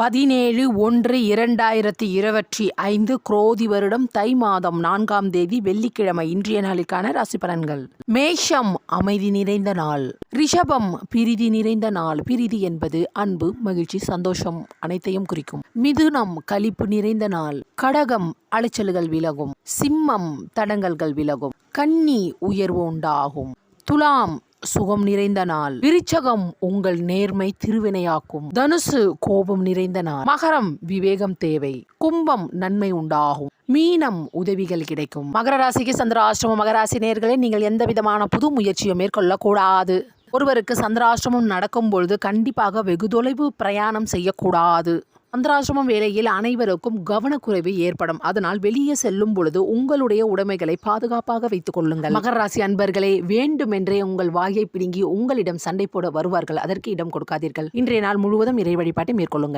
17/1/2025 குரோதி வருடம் தை மாதம் 4ஆம் தேதி வெள்ளிக்கிழமை. இன்றைய நாளுக்கான ராசி பலன்கள். மேஷம் அமைதி நிறைந்த நாள். ரிஷபம் பிரிதி நிறைந்த நாள். பிரிதி என்பது அன்பு, மகிழ்ச்சி, சந்தோஷம் அனைத்தையும் குறிக்கும். மிதுனம் களிப்பு நிறைந்த நாள். கடகம் அலைச்சல்கள் விலகும். சிம்மம் தடங்கல்கள் விலகும். கன்னி உயர்வு உண்டாகும். துலாம் சுகம் நிறைந்த நாள். விருச்சகம் உங்கள் நேர்மை திருவினையாக்கும். தனுசு கோபம் நிறைந்த நாள். மகரம் விவேகம் தேவை. கும்பம் நன்மை உண்டாகும். மீனம் உதவிகள் கிடைக்கும். மகர ராசிக்கு சந்திராஷ்டமம். மகராசி நேயர்களே, நீங்கள் எந்த விதமான புது முயற்சியும் மேற்கொள்ளக்கூடாது. ஒருவருக்கு சந்திராஷ்டமம் நடக்கும் பொழுது கண்டிப்பாக வெகு தொலைவு பிரயாணம் செய்யக்கூடாது. சந்திராசிரமம் வேளையில் அனைவருக்கும் கவனக்குறைவு ஏற்படும். அதனால் வெளியே செல்லும் பொழுது உங்களுடைய உடைமைகளை பாதுகாப்பாக வைத்துக் கொள்ளுங்கள். மகர ராசி அன்பர்களே, வேண்டுமென்றே உங்கள் வாயை பிடுங்கி உங்களிடம் சண்டை போட வருவார்கள். அதற்கு இடம் கொடுக்காதீர்கள். இன்றைய நாள் முழுவதும் இறை வழிபாட்டை மேற்கொள்ளுங்கள்.